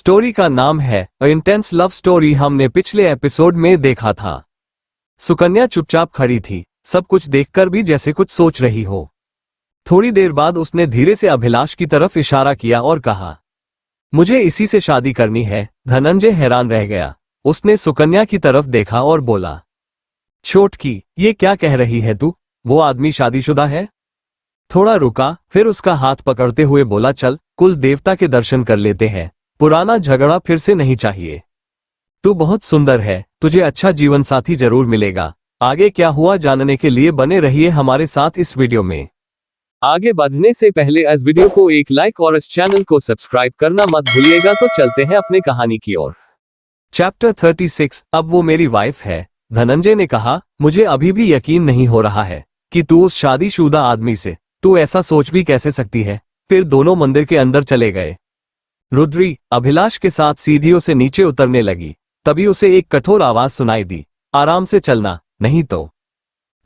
Story का नाम है अ इंटेंस लव स्टोरी। हमने पिछले एपिसोड में देखा था। सुकन्या चुपचाप खड़ी थी, सब कुछ देखकर भी जैसे कुछ सोच रही हो। थोड़ी देर बाद उसने धीरे से अभिलाष की तरफ इशारा किया और कहा, मुझे इसी से शादी करनी है। धनंजय हैरान रह गया। उसने सुकन्या की तरफ देखा और बोला, छोटकी, ये क्या कह रही है तू? वो आदमी शादीशुदा है? थोड़ा रुका, फिर उसका हाथ पकड़ते हुए बोला, चल कुल देवता के दर्शन कर लेते हैं। पुराना झगड़ा फिर से नहीं चाहिए। तू बहुत सुंदर है, तुझे अच्छा जीवन साथी जरूर मिलेगा। आगे क्या हुआ जानने के लिए बने रहिए हमारे साथ इस वीडियो में। आगे बढ़ने से पहले इस वीडियो को एक लाइक और इस चैनल को सब्सक्राइब करना मत भूलिएगा। तो चलते हैं अपने कहानी की ओर। चैप्टर 36। अब वो मेरी वाइफ है। धनंजय ने कहा, मुझे अभी भी यकीन नहीं हो रहा है कि तू उस शादीशुदा आदमी से, तू ऐसा सोच भी कैसे सकती है। फिर दोनों मंदिर के अंदर चले गए। रुद्री अभिलाष के साथ सीढ़ियों से नीचे उतरने लगी। तभी उसे एक कठोर आवाज सुनाई दी, आराम से चलना, नहीं तो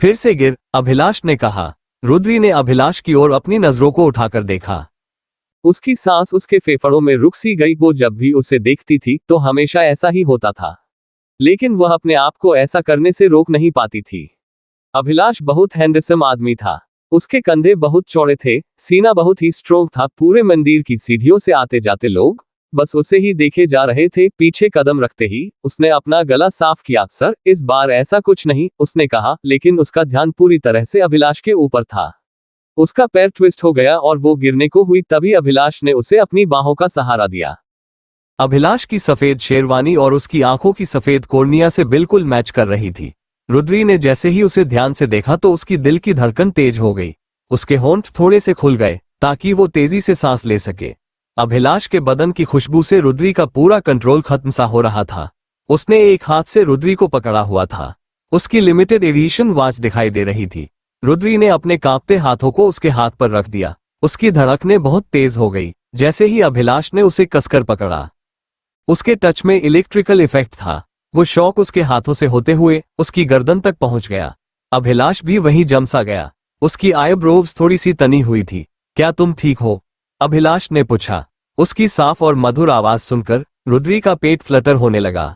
फिर से गिर। अभिलाष ने कहा। रुद्री ने अभिलाष की ओर अपनी नजरों को उठाकर देखा। उसकी सांस उसके फेफड़ों में रुक सी गई। वो जब भी उसे देखती थी तो हमेशा ऐसा ही होता था, लेकिन वह अपने आप को ऐसा करने से रोक नहीं पाती थी। अभिलाष बहुत हैंडसम आदमी था। उसके कंधे बहुत चौड़े थे, सीना बहुत ही स्ट्रोंग था। पूरे मंदिर की सीढ़ियों से आते जाते लोग बस उसे ही देखे जा रहे थे। पीछे कदम रखते ही उसने अपना गला साफ किया। सर, इस बार ऐसा कुछ नहीं, उसने कहा, लेकिन उसका ध्यान पूरी तरह से अभिलाष के ऊपर था। उसका पैर ट्विस्ट हो गया और वो गिरने को हुई। तभी अभिलाष ने उसे अपनी बाहों का सहारा दिया। अभिलाष की सफेद शेरवानी और उसकी आंखों की सफेद कोर्निया से बिल्कुल मैच कर रही थी। रुद्री ने जैसे ही उसे ध्यान से देखा तो उसकी दिल की धड़कन तेज हो गई। उसके होंठ थोड़े से खुल गए ताकि वो तेजी से सांस ले सके। अभिलाष के बदन की खुशबू से रुद्री का पूरा कंट्रोल खत्म सा हो रहा था। उसने एक हाथ से रुद्री को पकड़ा हुआ था। उसकी लिमिटेड एडिशन वॉच दिखाई दे रही थी। रुद्री ने अपने कांपते हाथों को उसके हाथ पर रख दिया। उसकी धड़कनें बहुत तेज हो गई जैसे ही अभिलाष ने उसे कसकर पकड़ा। उसके टच में इलेक्ट्रिकल इफेक्ट था। वो शॉक उसके हाथों से होते हुए उसकी गर्दन तक पहुंच गया। अभिलाष भी वहीं जम सा गया। उसकी आईब्रोव्स थोड़ी सी तनी हुई थी। क्या तुम ठीक हो? अभिलाष ने पूछा। उसकी साफ और मधुर आवाज सुनकर रुद्री का पेट फ्लटर होने लगा।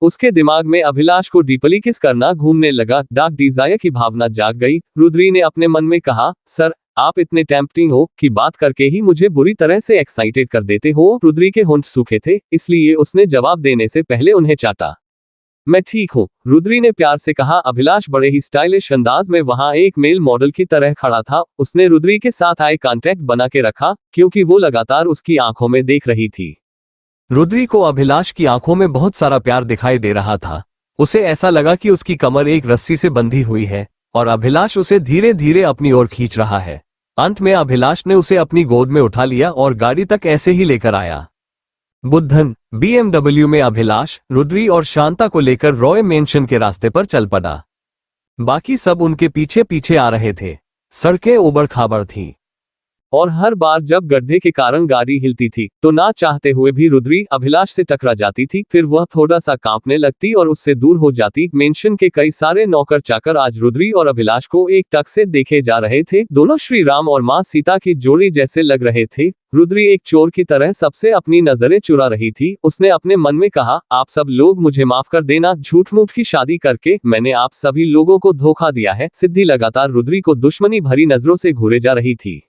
उसके दिमाग में अभिलाष को डीपली किस करना घूमने लगा। डार्क डिजायर की भावना जाग गई। रुद्री ने अपने मन में कहा, सर, आप इतने टेम्पटिंग हो कि बात करके ही मुझे बुरी तरह से एक्साइटेड कर देते हो। रुद्री के होंठ सूखे थे, इसलिए उसने जवाब देने से पहले उन्हें चाटा। मैं ठीक हूँ, रुद्री ने प्यार से कहा। अभिलाष बड़े ही स्टाइलिश अंदाज में वहां एक मेल मॉडल की तरह खड़ा था। उसने रुद्री के साथ आई कांटेक्ट बना के रखा क्योंकि वो लगातार उसकी आंखों में देख रही थी। रुद्री को अभिलाष की आंखों में बहुत सारा प्यार दिखाई दे रहा था। उसे ऐसा लगा कि उसकी कमर एक रस्सी से बंधी हुई है और अभिलाष उसे धीरे धीरे अपनी ओर खींच रहा है। अंत में अभिलाष ने उसे अपनी गोद में उठा लिया और गाड़ी तक ऐसे ही लेकर आया। बुद्धन BMW में अभिलाष, रुद्री और शांता को लेकर रॉय मेंशन के रास्ते पर चल पड़ा। बाकी सब उनके पीछे पीछे आ रहे थे। सड़कें उबड़ खाबड़ थीं और हर बार जब गड्ढे के कारण गाड़ी हिलती थी तो ना चाहते हुए भी रुद्री अभिलाष से टकरा जाती थी। फिर वह थोड़ा सा कांपने लगती और उससे दूर हो जाती। मेंशन के कई सारे नौकर चाकर आज रुद्री और अभिलाष को एक टक से देखे जा रहे थे। दोनों श्री राम और मां सीता की जोड़ी जैसे लग रहे थे। रुद्री एक चोर की तरह सबसे अपनी नजरें चुरा रही थी। उसने अपने मन में कहा, आप सब लोग मुझे माफ कर देना। झूठ मूठ की शादी करके मैंने आप सभी लोगों को धोखा दिया है। सिद्धि लगातार रुद्री को दुश्मनी भरी नजरों से घूरे जा रही थी।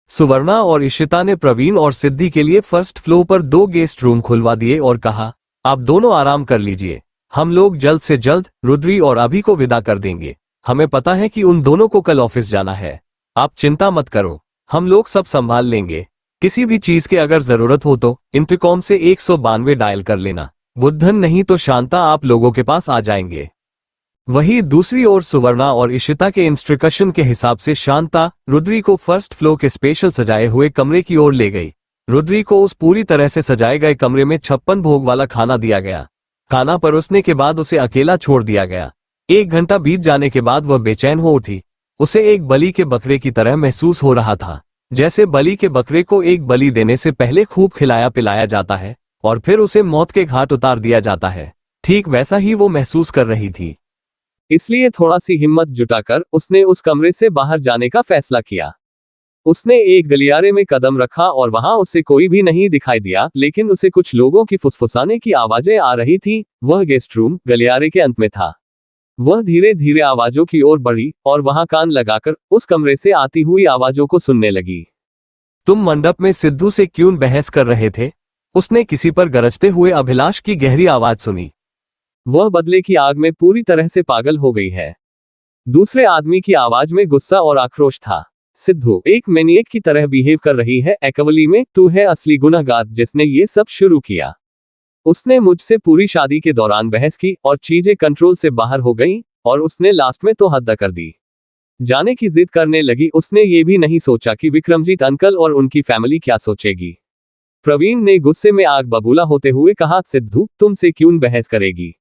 सुवर्णा और इशिता ने प्रवीण और सिद्धि के लिए फर्स्ट फ्लोर पर 2 गेस्ट रूम खुलवा दिए और कहा, आप दोनों आराम कर लीजिए, हम लोग जल्द से जल्द रुद्री और अभी को विदा कर देंगे। हमें पता है कि उन दोनों को कल ऑफिस जाना है। आप चिंता मत करो, हम लोग सब संभाल लेंगे। किसी भी चीज की अगर जरूरत हो तो इंटरकॉम से 192 डायल कर लेना। बुद्धन नहीं तो शांता आप लोगों के पास आ जाएंगे। वहीं दूसरी ओर सुवर्णा और इशिता के इंस्ट्रक्शन के हिसाब से शांता रुद्री को फर्स्ट फ्लोर के स्पेशल सजाए हुए कमरे की ओर ले गई। रुद्री को उस पूरी तरह से सजाए गए कमरे में 56 भोग वाला खाना दिया गया। खाना परोसने के बाद उसे अकेला छोड़ दिया गया। 1 घंटा बीत जाने के बाद वह बेचैन हो उठी। उसे एक बलि के बकरे की तरह महसूस हो रहा था, जैसे बलि के बकरे को एक बलि देने से पहले खूब खिलाया पिलाया जाता है और फिर उसे मौत के घाट उतार दिया जाता है। ठीक वैसा ही वो महसूस कर रही थी। इसलिए थोड़ा सी हिम्मत जुटाकर उसने उस कमरे से बाहर जाने का फैसला किया। उसने एक गलियारे में कदम रखा और वहां उसे कोई भी नहीं दिखाई दिया, लेकिन उसे कुछ लोगों की फुसफुसाने की आवाजें आ रही थी। वह गेस्ट रूम गलियारे के अंत में था। वह धीरे धीरे आवाजों की ओर बढ़ी और वहां कान लगाकर उस कमरे से आती हुई आवाजों को सुनने लगी। तुम मंडप में सिद्धू से क्यों बहस कर रहे थे? उसने किसी पर गरजते हुए अभिलाष की गहरी आवाज सुनी। वह बदले की आग में पूरी तरह से पागल हो गई है। दूसरे आदमी की आवाज में गुस्सा और आक्रोश था। सिद्धू एक मैनिएक की तरह बिहेव कर रही है एक्चुअली में, तू है असली गुनहगार जिसने ये सब शुरू किया। उसने मुझसे पूरी शादी के दौरान बहस की और चीजें कंट्रोल से बाहर हो गईं, और उसने लास्ट में तो हद कर दी। जाने की जिद करने लगी। उसने ये भी नहीं सोचा कि विक्रमजीत अंकल और उनकी फैमिली क्या सोचेगी। प्रवीण ने गुस्से में आग बबूला होते हुए कहा, सिद्धू तुमसे क्यों बहस करेगी?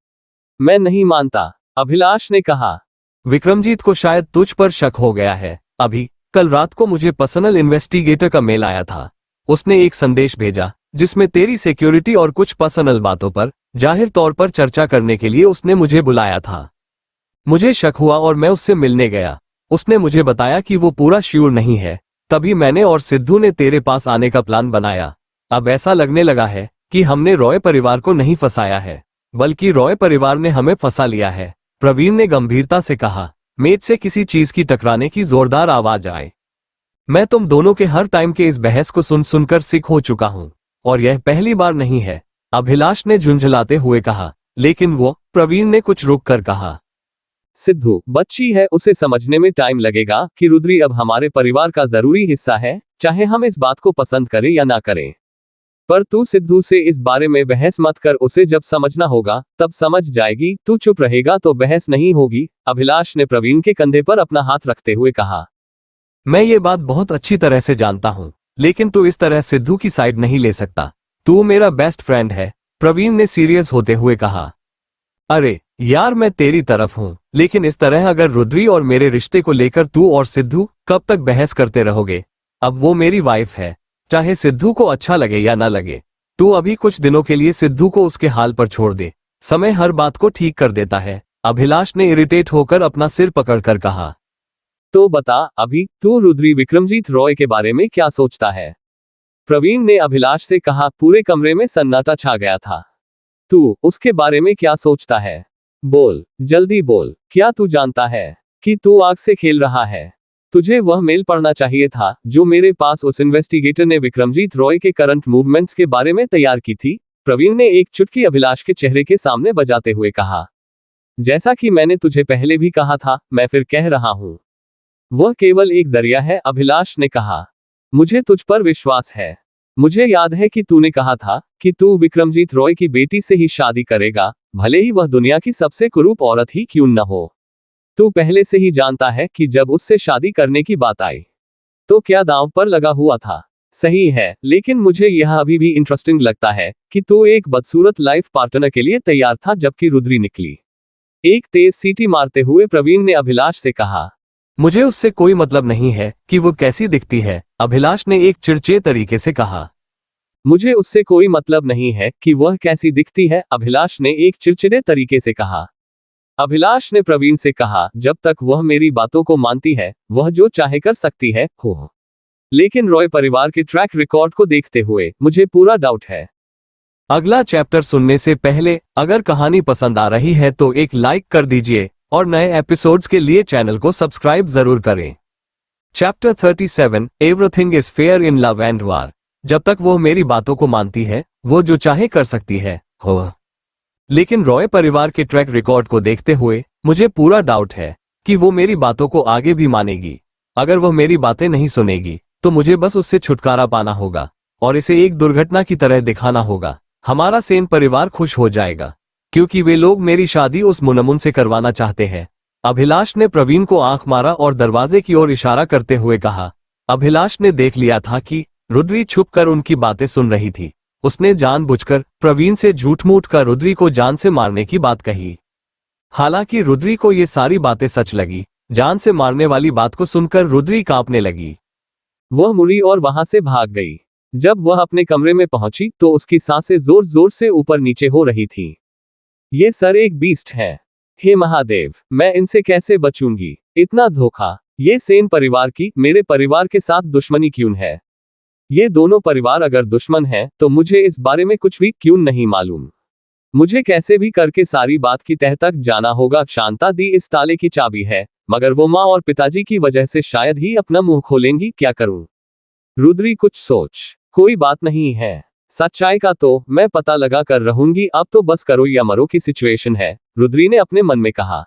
मैं नहीं मानता, अभिलाष ने कहा। विक्रमजीत को शायद तुझ पर शक हो गया है। अभी कल रात को मुझे पर्सनल इन्वेस्टिगेटर का मेल आया था। उसने एक संदेश भेजा जिसमें तेरी सिक्योरिटी और कुछ पर्सनल बातों पर जाहिर तौर पर चर्चा करने के लिए उसने मुझे बुलाया था। मुझे शक हुआ और मैं उससे मिलने गया। उसने मुझे बताया कि वो पूरा श्योर नहीं है। तभी मैंने और सिद्धू ने तेरे पास आने का प्लान बनाया। अब ऐसा लगने लगा है कि हमने रॉय परिवार को नहीं फंसाया है, बल्कि रॉय परिवार ने हमें फंसा लिया है। प्रवीण ने गंभीरता से कहा। मेज से किसी चीज की टकराने की जोरदार आवाज आए। मैं तुम दोनों के हर टाइम के इस बहस को सुन सुनकर सिक हो चुका हूं, और यह पहली बार नहीं है, अभिलाष ने झुंझलाते हुए कहा। लेकिन वो, प्रवीण ने कुछ रुक कर कहा। सिद्धू बच्ची है, उसे समझने में टाइम लगेगा कि रुद्री अब हमारे परिवार का जरूरी हिस्सा है, चाहे हम इस बात को पसंद करें या ना करें। पर तू सिद्धू से इस बारे में बहस मत कर, उसे जब समझना होगा तब समझ जाएगी। तू चुप रहेगा तो बहस नहीं होगी, अभिलाष ने प्रवीण के कंधे पर अपना हाथ रखते हुए कहा। मैं ये बात बहुत अच्छी तरह से जानता हूं, लेकिन तू इस तरह सिद्धू की साइड नहीं ले सकता। तू मेरा बेस्ट फ्रेंड है, प्रवीण ने सीरियस होते हुए कहा। अरे यार, मैं तेरी तरफ हूं, लेकिन इस तरह अगर रुद्री और मेरे रिश्ते को लेकर तू और सिद्धू कब तक बहस करते रहोगे? अब वो मेरी वाइफ है, चाहे सिद्धू को अच्छा लगे या ना लगे। तू अभी कुछ दिनों के लिए सिद्धू को उसके हाल पर छोड़ दे, समय हर बात को ठीक कर देता है, अभिलाष ने इरिटेट होकर अपना सिर पकड़कर कहा। तो बता अभी, तू रुद्री विक्रमजीत रॉय के बारे में क्या सोचता है? प्रवीण ने अभिलाष से कहा। पूरे कमरे में सन्नाटा छा गया था। तू उसके बारे में क्या सोचता है? बोल, जल्दी बोल। क्या तू जानता है कि तू आग से खेल रहा है? तुझे वह मेल पढ़ना चाहिए था जो मेरे पास उस इन्वेस्टिगेटर ने विक्रमजीत रॉय के करंट मूवमेंट्स के बारे में तैयार की थी, प्रवीण ने एक चुटकी अभिलाष के चेहरे के सामने बजाते हुए कहा। जैसा कि मैंने तुझे पहले भी कहा था, मैं फिर कह रहा हूं, वह केवल एक जरिया है, अभिलाष ने कहा। मुझे तुझ पर विश्वास है। मुझे याद है कि तूने कहा था कि तू विक्रमजीत रॉय की बेटी से ही शादी करेगा, भले ही वह दुनिया की सबसे कुरूप औरत ही क्यों न हो। तू पहले से ही जानता है कि जब उससे शादी करने की बात आई तो क्या दांव पर लगा हुआ था। सही है, लेकिन मुझे यह अभी भी इंटरेस्टिंग लगता है कि तू एक बदसूरत लाइफ पार्टनर के लिए तैयार था जबकि रुद्री निकली। एक तेज सीटी मारते हुए प्रवीण ने अभिलाष से कहा। मुझे उससे कोई मतलब नहीं है कि वो कैसी दिखती है, अभिलाष ने एक चिड़चिड़े तरीके से कहा। मुझे उससे कोई मतलब नहीं है कि वह कैसी दिखती है, अभिलाष ने एक चिड़चिड़े तरीके से कहा। अभिलाष ने प्रवीण से कहा, जब तक वह मेरी बातों को मानती है, वह जो चाहे कर सकती है, हो। लेकिन रॉय परिवार के ट्रैक रिकॉर्ड को देखते हुए मुझे पूरा डाउट है। अगला चैप्टर सुनने से पहले अगर कहानी पसंद आ रही है तो एक लाइक कर दीजिए और नए एपिसोड्स के लिए चैनल को सब्सक्राइब जरूर करें। Chapter 37, everything is fair in love and वार। जब तक वो मेरी बातों को मानती है, वो जो चाहे कर सकती है, हो। लेकिन रॉय परिवार के ट्रैक रिकॉर्ड को देखते हुए मुझे पूरा डाउट है कि वो मेरी बातों को आगे भी मानेगी। अगर वह मेरी बातें नहीं सुनेगी तो मुझे बस उससे छुटकारा पाना होगा और इसे एक दुर्घटना की तरह दिखाना होगा। हमारा सेन परिवार खुश हो जाएगा क्योंकि वे लोग मेरी शादी उस मुनमुन से करवाना चाहते हैं। अभिलाष ने प्रवीण को आंख मारा और दरवाजे की ओर इशारा करते हुए कहा। अभिलाष ने देख लिया था कि रुद्री छुपकर उनकी बातें सुन रही थी। उसने जानबूझकर प्रवीण से झूठ मूठ कर रुद्री को जान से मारने की बात कही। हालांकि रुद्री को ये सारी बातें सच लगी। जान से मारने वाली बात को सुनकर रुद्री कांपने लगी। वह मुड़ी और वहां से भाग गई। जब वह अपने कमरे में पहुंची तो उसकी सांसें जोर जोर से ऊपर नीचे हो रही थीं। ये सर एक बीस्ट है। हे महादेव, मैं इनसे कैसे बचूंगी? इतना धोखा, ये सेन परिवार की मेरे परिवार के साथ दुश्मनी क्यों है? ये दोनों परिवार अगर दुश्मन हैं, तो मुझे इस बारे में कुछ भी क्यों नहीं मालूम? मुझे कैसे भी करके सारी बात की तह तक जाना होगा। शांता दी इस ताले की चाबी है, मगर वो माँ और पिताजी की वजह से शायद ही अपना मुंह खोलेंगी। क्या करूं? रुद्री कुछ सोच। कोई बात नहीं है, सच्चाई का तो मैं पता लगा कर रहूंगी। अब तो बस करो या मरो की सिचुएशन है, रुद्री ने अपने मन में कहा।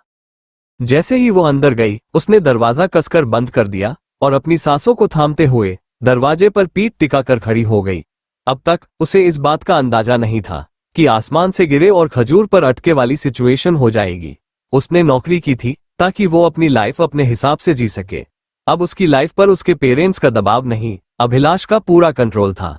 जैसे ही वो अंदर गई, उसने दरवाजा कसकर बंद कर दिया और अपनी सांसों को थामते हुए दरवाजे पर पीठ टिकाकर खड़ी हो गई। अब तक उसे इस बात का अंदाजा नहीं था कि आसमान से गिरे और खजूर पर अटके वाली सिचुएशन हो जाएगी। उसने नौकरी की थी ताकि वो अपनी लाइफ अपने हिसाब से जी सके। अब उसकी लाइफ पर उसके पेरेंट्स का दबाव नहीं, अभिलाष का पूरा कंट्रोल था।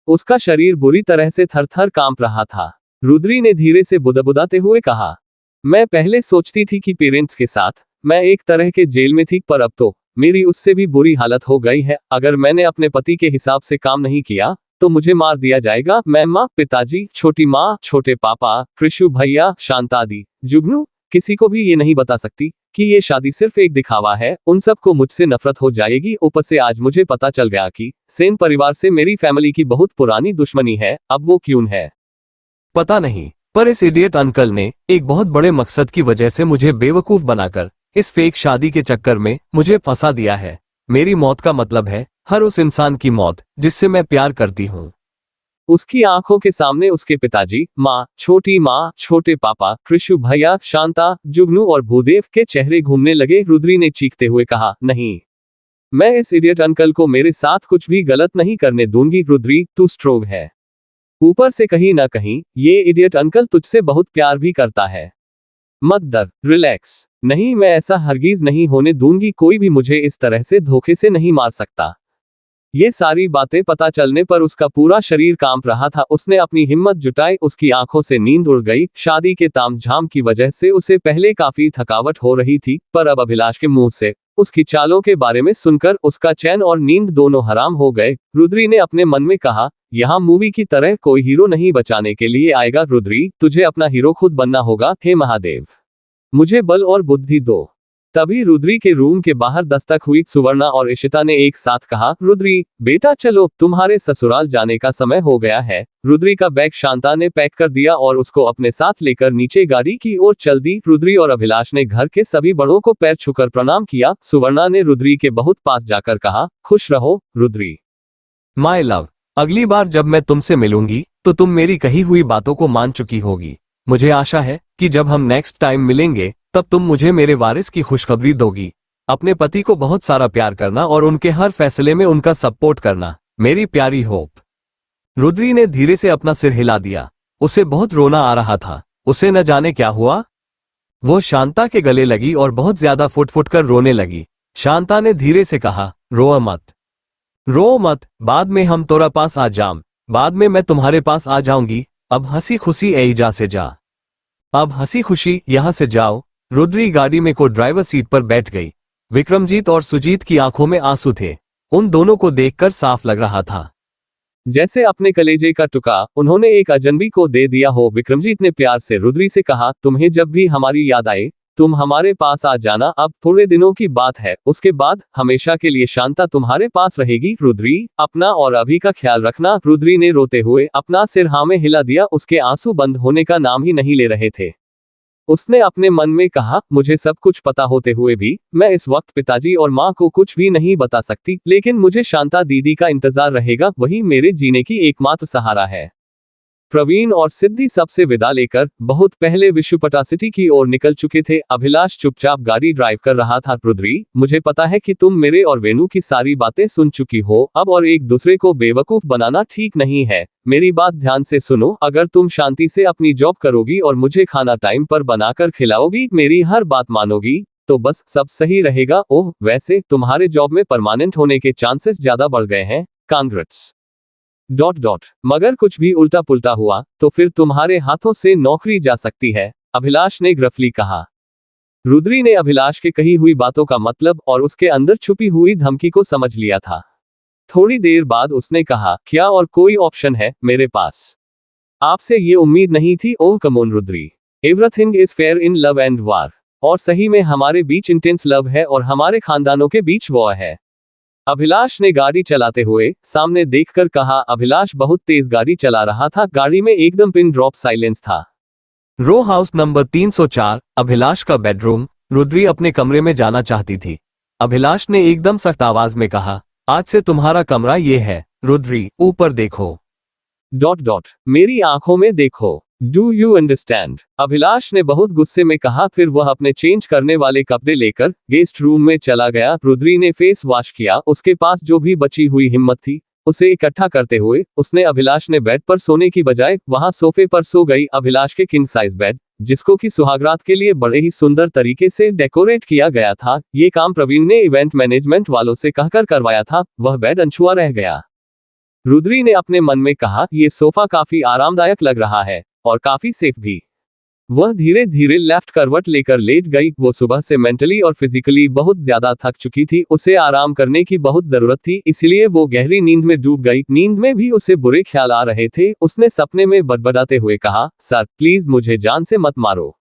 उसका शरीर बुरी तरह से थर-थर कांप रहा था। रुद्री ने धीरे से बुदबुदाते हुए कहा, मैं पहले सोचती थी कि पेरेंट्स के साथ मैं एक तरह के जेल में थी, पर अब तो मेरी उससे भी बुरी हालत हो गई है। अगर मैंने अपने पति के हिसाब से काम नहीं किया तो मुझे मार दिया जाएगा। मैं माँ, पिताजी, छोटी माँ, छोटे पापा, कृषु भैया, शांता दी, जुगनू, किसी को भी ये नहीं बता सकती कि ये शादी सिर्फ एक दिखावा है। उन सबको मुझसे नफरत हो जाएगी। ऊपर से आज मुझे पता चल गया कि सेन परिवार से मेरी फैमिली की बहुत पुरानी दुश्मनी है। अब वो क्यों है पता नहीं, पर इस इडियट अंकल ने एक बहुत बड़े मकसद की वजह से मुझे बेवकूफ बनाकर इस फेक शादी के चक्कर में मुझे फंसा दिया है। मेरी मौत का मतलब है हर उस इंसान की मौत जिससे मैं प्यार करती हूँ। उसकी आंखों के सामने उसके पिताजी, माँ, छोटे पापा, कृषु भैया, शांता, जुगनू और भूदेव के चेहरे घूमने लगे। रुद्री ने चीखते हुए कहा, नहीं, मैं इस इडियट अंकल को मेरे साथ कुछ भी गलत नहीं करने दूंगी। रुद्री, तू स्ट्रोंग है। ऊपर से कहीं ना कहीं ये इडियट अंकल तुझसे बहुत प्यार भी करता है। मत डर, रिलैक्स। नहीं, मैं ऐसा हरगिज नहीं होने दूंगी। कोई भी मुझे इस तरह से धोखे से नहीं मार सकता। ये सारी बातें पता चलने पर उसका पूरा शरीर कांप रहा था। उसने अपनी हिम्मत जुटाई, उसकी आंखों से नींद उड़ गई। शादी के तामझाम की वजह से उसे पहले काफी थकावट हो रही थी, पर अब अभिलाष के मुंह से उसकी चालों के बारे में सुनकर उसका चैन और नींद दोनों हराम हो गए। रुद्री ने अपने मन में कहा, यहाँ मूवी की तरह कोई हीरो नहीं बचाने के लिए आएगा। रुद्री, तुझे अपना हीरो खुद बनना होगा। हे महादेव, मुझे बल और बुद्धि दो। तभी रुद्री के रूम के बाहर दस्तक हुई। सुवर्णा और इशिता ने एक साथ कहा, रुद्री बेटा चलो, तुम्हारे ससुराल जाने का समय हो गया है। रुद्री का बैग शांता ने पैक कर दिया और उसको अपने साथ लेकर नीचे गाड़ी की ओर चल दी। रुद्री और अभिलाष ने घर के सभी बड़ों को पैर छूकर प्रणाम किया। सुवर्णा ने रुद्री के बहुत पास जाकर कहा, खुश रहो रुद्री, माय लव। अगली बार जब मैं तुमसे मिलूंगी तो तुम मेरी कही हुई बातों को मान चुकी होगी। मुझे आशा है कि जब हम नेक्स्ट टाइम मिलेंगे तब तुम मुझे मेरे वारिस की खुशखबरी दोगी। अपने पति को बहुत सारा प्यार करना और उनके हर फैसले में उनका सपोर्ट करना, मेरी प्यारी होप। रुद्री ने धीरे से अपना सिर हिला दिया। उसे बहुत रोना आ रहा था। उसे न जाने क्या हुआ। वो शांता के गले लगी और बहुत ज्यादा फुट फुट कर रोने लगी। शांता ने धीरे से कहा, रो मत, बाद में हम तोरा पास आ जाम, बाद में मैं तुम्हारे पास आ जाऊंगी। अब हंसी खुशी एजा से जा, अब हंसी खुशी यहां से जाओ। रुद्री गाड़ी में को ड्राइवर सीट पर बैठ गई। विक्रमजीत और सुजीत की आंखों में आंसू थे। उन दोनों को देखकर साफ लग रहा था जैसे अपने कलेजे का टुकड़ा उन्होंने एक अजनबी को दे दिया हो। विक्रमजीत ने प्यार से रुद्री से कहा, तुम्हें जब भी हमारी याद आए तुम हमारे पास आ जाना। अब थोड़े दिनों की बात है, उसके बाद हमेशा के लिए शांता तुम्हारे पास रहेगी। रुद्री, अपना और अभी का ख्याल रखना। रुद्री ने रोते हुए अपना सिर हाँ में हिला दिया। उसके आंसू बंद होने का नाम ही नहीं ले रहे थे। उसने अपने मन में कहा, मुझे सब कुछ पता होते हुए भी मैं इस वक्त पिताजी और माँ को कुछ भी नहीं बता सकती, लेकिन मुझे शांता दीदी का इंतजार रहेगा। वही मेरे जीने की एकमात्र सहारा है। प्रवीण और सिद्धि सबसे विदा लेकर बहुत पहले विशुपटा सिटी की ओर निकल चुके थे। अभिलाष चुपचाप गाड़ी ड्राइव कर रहा था। रुद्री, मुझे पता है कि तुम मेरे और वेणु की सारी बातें सुन चुकी हो अब, और एक दूसरे को बेवकूफ बनाना ठीक नहीं है। मेरी बात ध्यान से सुनो। अगर तुम शांति से अपनी जॉब करोगी और मुझे खाना टाइम पर बनाकर खिलाओगी, मेरी हर बात मानोगी, तो बस सब सही रहेगा। ओह, वैसे तुम्हारे जॉब में परमानेंट होने के चांसेस ज्यादा बढ़ गए हैं। कांग्रेट्स .. मगर कुछ भी उल्टा पुल्टा हुआ तो फिर तुम्हारे हाथों से नौकरी जा सकती है, अभिलाष ने ग्रफली कहा। रुद्री ने अभिलाष के कही हुई बातों का मतलब और उसके अंदर छुपी हुई धमकी को समझ लिया था। थोड़ी देर बाद उसने कहा, क्या और कोई ऑप्शन है मेरे पास? आपसे ये उम्मीद नहीं थी। Oh come on Rudri, everything is fair in love and war. और सही में हमारे बीच इंटेंस लव है और हमारे खानदानों के बीच वॉर है। अभिलाष ने गाड़ी चलाते हुए सामने देखकर कहा। अभिलाष बहुत तेज गाड़ी चला रहा था। गाड़ी में एकदम पिन ड्रॉप साइलेंस था। रो हाउस नंबर 304, अभिलाष का बेडरूम। रुद्री अपने कमरे में जाना चाहती थी। अभिलाष ने एकदम सख्त आवाज में कहा, आज से तुम्हारा कमरा ये है। रुद्री, ऊपर देखो। मेरी आंखों में देखो। Do you understand? अभिलाष ने बहुत गुस्से में कहा। फिर वह अपने चेंज करने वाले कपड़े लेकर गेस्ट रूम में चला गया। रुद्री ने फेस वॉश किया। उसके पास जो भी बची हुई हिम्मत थी उसे इकट्ठा करते हुए उसने अभिलाष ने बेड पर सोने की बजाय वहां सोफे पर सो गई। अभिलाष के किंग साइज बेड, जिसको कि सुहागरात के लिए बड़े ही सुंदर तरीके से डेकोरेट किया गया था, ये काम प्रवीण ने इवेंट मैनेजमेंट वालों से कहकर करवाया था, वह बेड अनछुआ रह गया। रुद्री ने अपने मन में कहा, ये सोफा काफी आरामदायक लग रहा है और काफी सेफ भी। वह धीरे धीरे लेफ्ट करवट लेकर लेट गई। वो सुबह से मेंटली और फिजिकली बहुत ज्यादा थक चुकी थी। उसे आराम करने की बहुत जरूरत थी, इसलिए वो गहरी नींद में डूब गई। नींद में भी उसे बुरे ख्याल आ रहे थे। उसने सपने में बड़बड़ाते हुए कहा, सर प्लीज मुझे जान से मत मारो।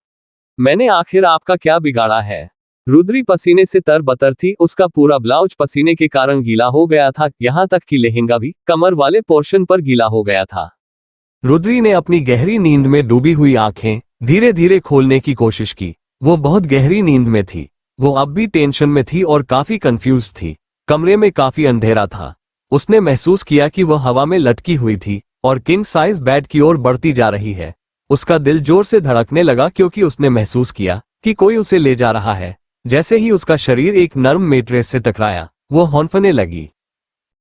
मैंने आखिर आपका क्या बिगाड़ा है? रुद्री पसीने से तरबतर थी। उसका पूरा ब्लाउज पसीने के कारण गीला हो गया था, यहाँ तक कि लहंगा भी कमर वाले पोर्शन पर गीला हो गया था। रुद्री ने अपनी गहरी नींद में डूबी हुई आंखें धीरे धीरे खोलने की कोशिश की। वो बहुत गहरी नींद में थी। वो अब भी टेंशन में थी और काफी कंफ्यूज थी। कमरे में काफी अंधेरा था। उसने महसूस किया कि वह हवा में लटकी हुई थी और किंग साइज बेड की ओर बढ़ती जा रही है। उसका दिल जोर से धड़कने लगा क्योंकि उसने महसूस किया कि कोई उसे ले जा रहा है। जैसे ही उसका शरीर एक नर्म मेट्रेस से टकराया, वो हौंफने लगी।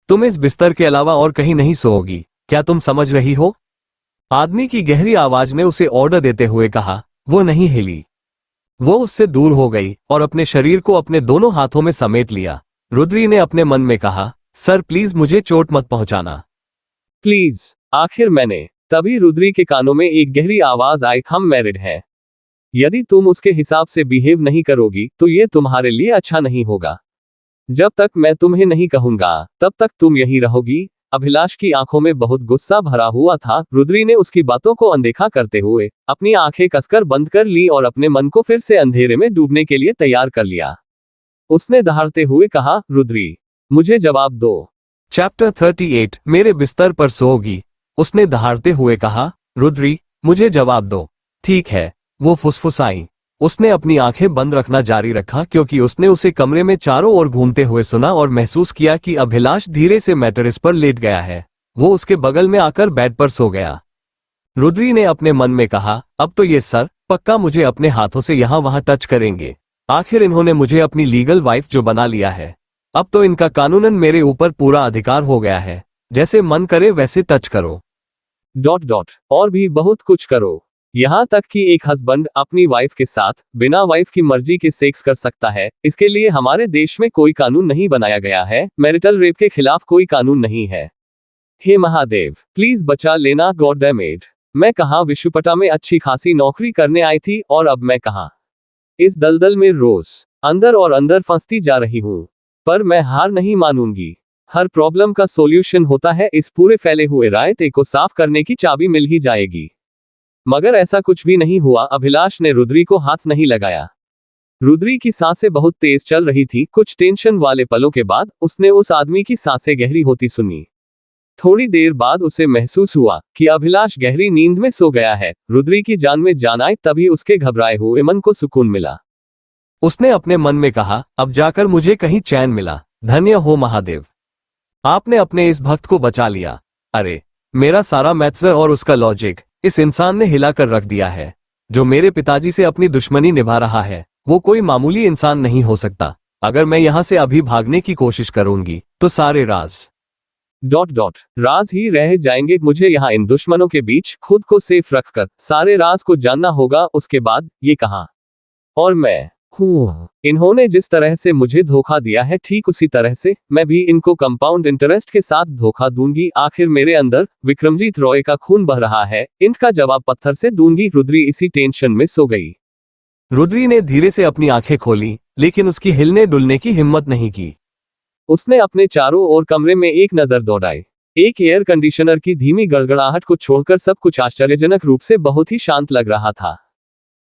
तुम इस बिस्तर के अलावा और कहीं नहीं सोओगी, क्या तुम समझ रही हो? आदमी की गहरी आवाज ने उसे ऑर्डर देते हुए कहा। वो नहीं हिली। वो उससे दूर हो गई और अपने शरीर को अपने दोनों हाथों में समेट लिया। रुद्री ने अपने मन में कहा, सर प्लीज मुझे चोट मत पहुंचाना। प्लीज। आखिर मैंने। तभी रुद्री के कानों में एक गहरी आवाज आई, हम मैरिड हैं। यदि तुम उसके हिसाब से बिहेव नहीं करोगी तो ये तुम्हारे लिए अच्छा नहीं होगा। जब तक मैं तुम्हें नहीं कहूंगा तब तक तुम यहीं रहोगी। अभिलाष की आंखों में बहुत गुस्सा भरा हुआ था। रुद्री ने उसकी बातों को अनदेखा करते हुए अपनी आंखें कसकर बंद कर ली और अपने मन को फिर से अंधेरे में डूबने के लिए तैयार कर लिया। उसने दहाड़ते हुए कहा, रुद्री मुझे जवाब दो। चैप्टर 38, मेरे बिस्तर पर सोओगी। उसने दहाड़ते हुए कहा, रुद्री मुझे जवाब दो। ठीक है, वो फुसफुसाई। उसने अपनी आंखें बंद रखना जारी रखा क्योंकि उसने उसे कमरे में चारों ओर घूमते हुए सुना और महसूस किया कि अभिलाष धीरे से मैट्रेस पर लेट गया है। वो उसके बगल में आकर बेड पर सो गया। रुद्री ने अपने मन में कहा, अब तो ये सर पक्का मुझे अपने हाथों से यहाँ वहां टच करेंगे। आखिर इन्होंने मुझे अपनी लीगल वाइफ जो बना लिया है, अब तो इनका कानूनन मेरे ऊपर पूरा अधिकार हो गया है। जैसे मन करे वैसे टच करो। ... और भी बहुत कुछ करो। यहाँ तक कि एक हस्बैंड अपनी वाइफ के साथ बिना वाइफ की मर्जी के सेक्स कर सकता है। इसके लिए हमारे देश में कोई कानून नहीं बनाया गया है। मैरिटल रेप के खिलाफ कोई कानून नहीं है। हे महादेव, प्लीज बचा लेना गॉड डैम इट। मैं कहाँ विश्वपटा में अच्छी खासी नौकरी करने आई थी और अब मैं कहाँ इस दलदल में रोज अंदर और अंदर फंसती जा रही हूँ। पर मैं हार नहीं मानूंगी। हर प्रॉब्लम का सोल्यूशन होता है। इस पूरे फैले हुए रायते को साफ करने की चाबी मिल ही जाएगी। मगर ऐसा कुछ भी नहीं हुआ। अभिलाष ने रुद्री को हाथ नहीं लगाया। रुद्री की सांसें बहुत तेज चल रही थी। कुछ टेंशन वाले पलों के बाद उसने उस आदमी की सांसें गहरी होती सुनी। थोड़ी देर बाद उसे महसूस हुआ कि अभिलाष गहरी नींद में सो गया है। रुद्री की जान में जान आई, तभी उसके घबराए हुए मन को सुकून मिला। उसने अपने मन में कहा, अब जाकर मुझे कहीं चैन मिला। धन्य हो महादेव, आपने अपने इस भक्त को बचा लिया। अरे मेरा सारा मैथ्स और उसका लॉजिक इस इंसान ने हिलाकर रख दिया है। जो मेरे पिताजी से अपनी दुश्मनी निभा रहा है वो कोई मामूली इंसान नहीं हो सकता। अगर मैं यहां से अभी भागने की कोशिश करूंगी तो सारे राज राज ही रह जाएंगे। मुझे यहाँ इन दुश्मनों के बीच खुद को सेफ रखकर सारे राज को जानना होगा। उसके बाद ये कहां और मैं हूँ। इन्होंने जिस तरह से मुझे धोखा दिया है ठीक उसी तरह से मैं भी इनको कंपाउंड इंटरेस्ट के साथ धोखा दूंगी। आखिर मेरे अंदर विक्रमजीत रॉय का खून बह रहा है। इनका जवाब पत्थर से दूंगी। रुद्री इसी टेंशन में सो गई। रुद्री ने धीरे से अपनी आंखें खोली, लेकिन उसकी हिलने डुलने की हिम्मत नहीं की। उसने अपने चारों ओर कमरे में एक नजर दौड़ाई। एक एयर कंडीशनर की धीमी गड़गड़ाहट को छोड़कर सब कुछ आश्चर्यजनक रूप से बहुत ही शांत लग रहा था।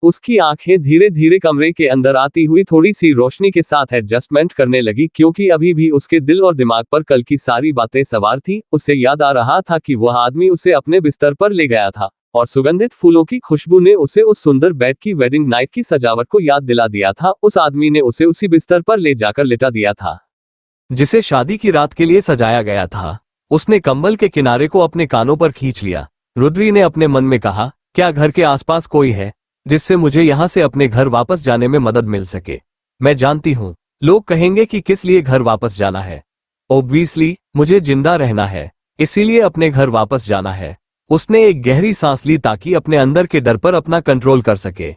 उसकी आंखें धीरे धीरे कमरे के अंदर आती हुई थोड़ी सी रोशनी के साथ एडजस्टमेंट करने लगी, क्योंकि अभी भी उसके दिल और दिमाग पर कल की सारी बातें सवार थी। उसे याद आ रहा था कि वह आदमी उसे अपने बिस्तर पर ले गया था, और सुगंधित फूलों की खुशबू ने उसे उस सुंदर बेड की वेडिंग नाइट की सजावट को याद दिला दिया था। उस आदमी ने उसे उसी बिस्तर पर ले जाकर लिटा दिया था जिसे शादी की रात के लिए सजाया गया था। उसने कंबल के किनारे को अपने कानों पर खींच लिया। रुद्री ने अपने मन में कहा, क्या घर के आसपास कोई है जिससे मुझे यहां से अपने घर वापस जाने में मदद मिल सके? मैं जानती हूं लोग कहेंगे कि किस लिए घर वापस जाना है। ऑब्वियसली मुझे जिंदा रहना है, इसीलिए अपने घर वापस जाना है। उसने एक गहरी सांस ली ताकि अपने अंदर के डर पर अपना कंट्रोल कर सके।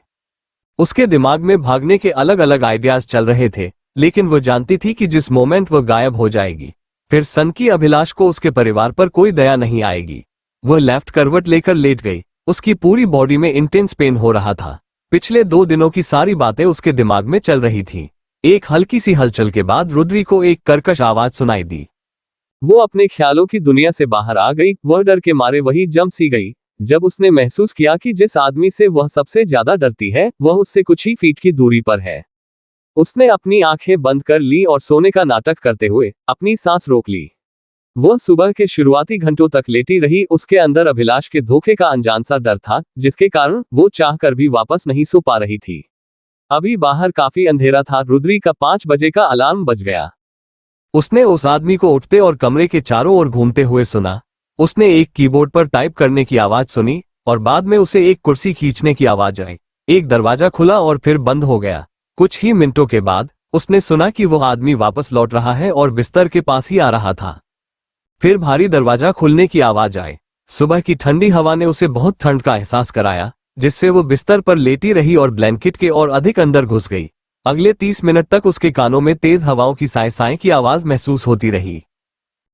उसके दिमाग में भागने के अलग अलग आइडियाज चल रहे थे, लेकिन वो जानती थी कि जिस मोमेंट वह गायब हो जाएगी, फिर सन की अभिलाष को उसके परिवार पर कोई दया नहीं आएगी। वह लेफ्ट करवट लेकर लेट गई। उसकी पूरी बॉडी में इंटेंस पेन हो रहा था। पिछले 2 दिनों की सारी बातें उसके दिमाग में चल रही थी। एक हल्की सी हलचल के बाद रुद्री को एक कर्कश आवाज सुनाई दी। वो अपने ख्यालों की दुनिया से बाहर आ गई। वह डर के मारे वही जम सी गई जब उसने महसूस किया कि जिस आदमी से वह सबसे ज्यादा डरती है वह उससे कुछ ही फीट की दूरी पर है। उसने अपनी आंखें बंद कर ली और सोने का नाटक करते हुए अपनी सांस रोक ली। वह सुबह के शुरुआती घंटों तक लेटी रही। उसके अंदर अभिलाष के धोखे का अनजान सा डर था, जिसके कारण वो चाहकर भी वापस नहीं सो पा रही थी। अभी बाहर काफी अंधेरा था। रुद्री का 5 बजे का अलार्म बज गया। उसने उस आदमी को उठते और कमरे के चारों ओर घूमते हुए सुना। उसने एक कीबोर्ड पर टाइप करने की आवाज सुनी और बाद में उसे एक कुर्सी खींचने की आवाज आई। एक दरवाजा खुला और फिर बंद हो गया। कुछ ही मिनटों के बाद उसने सुना कि वह आदमी वापस लौट रहा है और बिस्तर के पास ही आ रहा था। फिर भारी दरवाजा खुलने की आवाज आई। सुबह की ठंडी हवा ने उसे बहुत ठंड का एहसास कराया, जिससे वो बिस्तर पर लेटी रही और ब्लैंकेट के और अधिक अंदर घुस गई। अगले 30 मिनट तक उसके कानों में तेज हवाओं की साए साए की आवाज महसूस होती रही।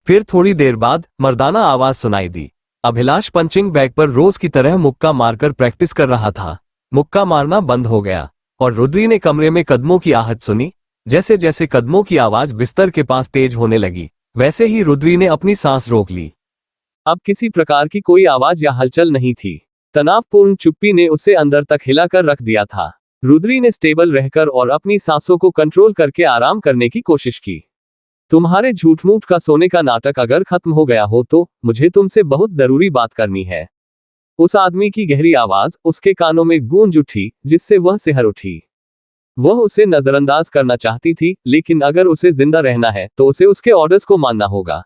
फिर थोड़ी देर बाद मर्दाना आवाज सुनाई दी। अभिलाष पंचिंग बैग पर रोज की तरह मुक्का मारकर प्रैक्टिस कर रहा था। मुक्का मारना बंद हो गया और रुद्री ने कमरे में कदमों की आहट सुनी। जैसे जैसे कदमों की आवाज बिस्तर के पास तेज होने लगी, वैसे ही रुद्री ने अपनी सांस रोक ली। अब किसी प्रकार की कोई आवाज या हलचल नहीं थी। तनावपूर्ण चुप्पी ने उसे अंदर तक हिलाकर रख दिया था। रुद्री ने स्टेबल रहकर और अपनी सांसों को कंट्रोल करके आराम करने की कोशिश की। तुम्हारे झूठ मूठ का सोने का नाटक अगर खत्म हो गया हो तो मुझे तुमसे बहुत जरूरी बात करनी है। उस आदमी की गहरी आवाज उसके कानों में गूंज उठी, जिससे वह सिहर उठी। वह उसे नजरअंदाज करना चाहती थी, लेकिन अगर उसे जिंदा रहना है तो उसे उसके ऑर्डर्स को मानना होगा।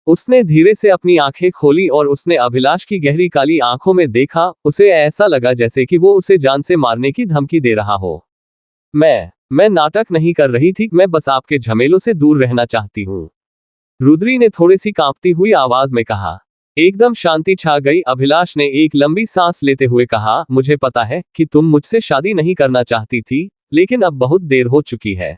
उसने धीरे से अपनी आंखें खोली और उसने अभिलाष की गहरी काली आंखों में देखा। उसे ऐसा लगा जैसे कि वो उसे जान से मारने की धमकी दे रहा हो। मैं नाटक नहीं कर रही थी, मैं बस आपके झमेलों से दूर रहना चाहती हूँ, रुद्री ने थोड़ी सी कांपती हुई आवाज में कहा। एकदम शांति छा गई। अभिलाष ने एक लंबी सांस लेते हुए कहा, मुझे पता है कि तुम मुझसे शादी नहीं करना चाहती थी, लेकिन अब बहुत देर हो चुकी है।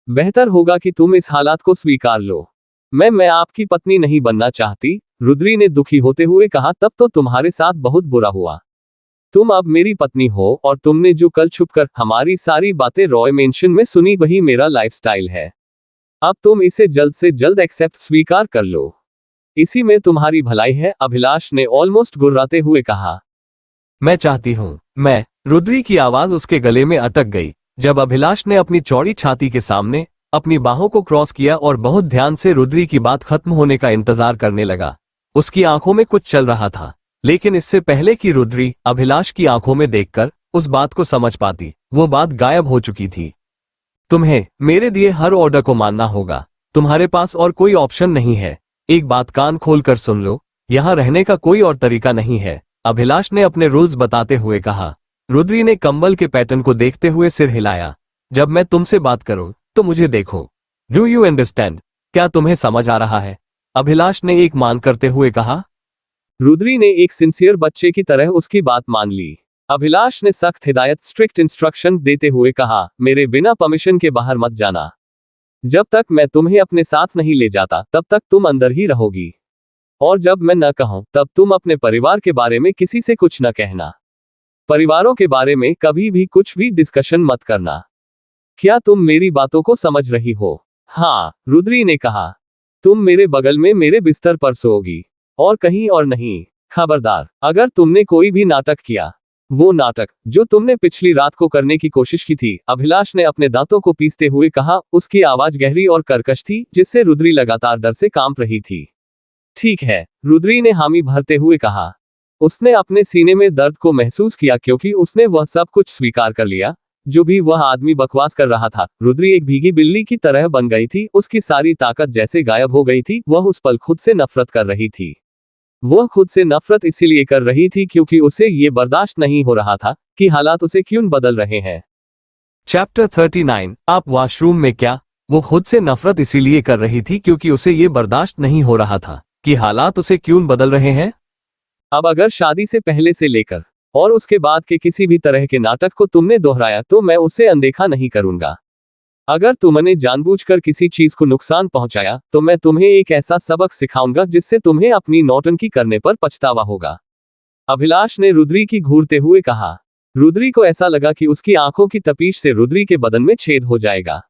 बेहतर होगा कि तुम इस हालात को स्वीकार लो। मैं आपकी पत्नी नहीं बनना चाहती, रुद्री ने दुखी होते हुए कहा। तब तो तुम्हारे साथ बहुत बुरा हुआ। तुम अब मेरी पत्नी हो और तुमने जो कल छुपकर हमारी सारी बातें रॉय मेंशन में सुनी वही मेरा लाइफस्टाइल है। अब तुम इसे जल्द से जल्द एक्सेप्ट स्वीकार कर लो। इसी में तुम्हारी भलाई है, अभिलाष ने ऑलमोस्ट गुर्राते हुए कहा। मैं चाहती हूँ मैं रुद्री की आवाज उसके गले में अटक गई जब अभिलाष ने अपनी चौड़ी छाती के सामने अपनी बाहों को क्रॉस किया और बहुत ध्यान से रुद्री की बात खत्म होने का इंतजार करने लगा। उसकी आंखों में कुछ चल रहा था, लेकिन इससे पहले कि रुद्री अभिलाष की आंखों में देखकर उस बात को समझ पाती, वो बात गायब हो चुकी थी। तुम्हें मेरे दिए हर ऑर्डर को मानना होगा। तुम्हारे पास और कोई ऑप्शन नहीं है। एक बात कान खोलकर सुन लो, यहाँ रहने का कोई और तरीका नहीं है, अभिलाष ने अपने रूल्स बताते हुए कहा। रुद्री ने कंबल के पैटर्न को देखते हुए सिर हिलाया। जब मैं तुमसे बात करूं तो मुझे देखो। Do you understand? क्या तुम्हें समझ आ रहा है? अभिलाष ने एक मान करते हुए कहा। रुद्री ने एक सिंसियर बच्चे की तरह उसकी बात मान ली। अभिलाष ने सख्त हिदायत स्ट्रिक्ट इंस्ट्रक्शन देते हुए कहा, मेरे बिना परमिशन के बाहर मत जाना। जब तक मैं तुम्हें अपने साथ नहीं ले जाता तब तक तुम अंदर ही रहोगी। और जब मैं न कहूं तब तुम अपने परिवार के बारे में किसी से कुछ न कहना। परिवारों के बारे में कभी भी कुछ भी डिस्कशन मत करना। क्या तुम मेरी बातों को समझ रही हो? हाँ, रुद्री ने कहा। तुम मेरे बगल में मेरे बिस्तर पर सोओगी और कहीं और नहीं। खबरदार, अगर तुमने कोई भी नाटक किया वो नाटक जो तुमने पिछली रात को करने की कोशिश की थी, अभिलाष ने अपने दांतों को पीसते हुए कहा। उसकी आवाज गहरी और कर्कश थी, जिससे रुद्री लगातार डर से कांप रही थी। ठीक है, रुद्री ने हामी भरते हुए कहा। उसने अपने सीने में दर्द को महसूस किया क्योंकि उसने वह सब कुछ स्वीकार कर लिया जो भी वह आदमी बकवास कर रहा था। रुद्री एक भीगी बिल्ली की तरह बन गई थी, उसकी सारी ताकत जैसे गायब हो गई थी। वह उस पल खुद से नफरत कर रही थी। वह खुद से नफरत इसीलिए कर रही थी क्योंकि उसे ये बर्दाश्त नहीं हो रहा था कि हालात उसे क्यों बदल रहे हैं। चैप्टर 39। आप वॉशरूम में क्या? वो खुद से नफरत इसीलिए कर रही थी क्योंकि उसे ये बर्दाश्त नहीं हो रहा था कि हालात उसे क्यों बदल रहे हैं। अब अगर शादी से पहले से लेकर और उसके बाद के किसी भी तरह के नाटक को तुमने दोहराया तो मैं उसे अनदेखा नहीं करूंगा। अगर तुमने जानबूझकर किसी चीज को नुकसान पहुंचाया तो मैं तुम्हें एक ऐसा सबक सिखाऊंगा जिससे तुम्हें अपनी नौटंकी करने पर पछतावा होगा। अभिलाष ने रुद्री की घूरते हुए कहा। रुद्री को ऐसा लगा कि उसकी आंखों की तपीश से रुद्री के बदन में छेद हो जाएगा।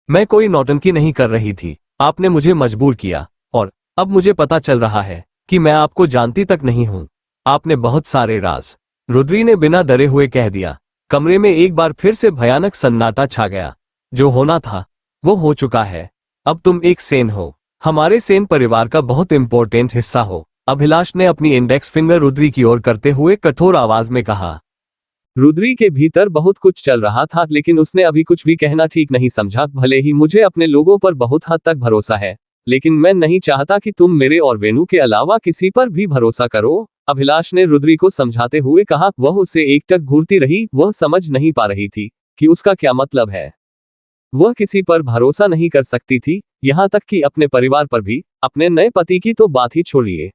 मैं कोई नौटंकी नहीं कर रही थी, आपने मुझे मजबूर किया और अब मुझे पता चल रहा है कि मैं आपको जानती तक नहीं हूं। आपने बहुत सारे राज, रुद्री ने बिना डरे हुए कह दिया। कमरे में एक बार फिर से भयानक सन्नाटा छा गया। जो होना था वो हो चुका है। अब तुम एक सेन हो, हमारे सेन परिवार का बहुत इंपॉर्टेंट हिस्सा हो। अभिलाष ने अपनी इंडेक्स फिंगर रुद्री की ओर करते हुए कठोर आवाज में कहा। रुद्री के भीतर बहुत कुछ चल रहा था, लेकिन उसने अभी कुछ भी कहना ठीक नहीं समझा। भले ही मुझे अपने लोगों पर बहुत हद तक भरोसा है, लेकिन मैं नहीं चाहता कि तुम मेरे और वेणु के अलावा किसी पर भी भरोसा करो, अभिलाष ने रुद्री को समझाते हुए कहा। वह उसे एकटक घूरती रही। वह समझ नहीं पा रही थी कि उसका क्या मतलब है। वह किसी पर भरोसा नहीं कर सकती थी, यहां तक कि अपने परिवार पर भी। अपने नए पति की तो बात ही छोड़िए।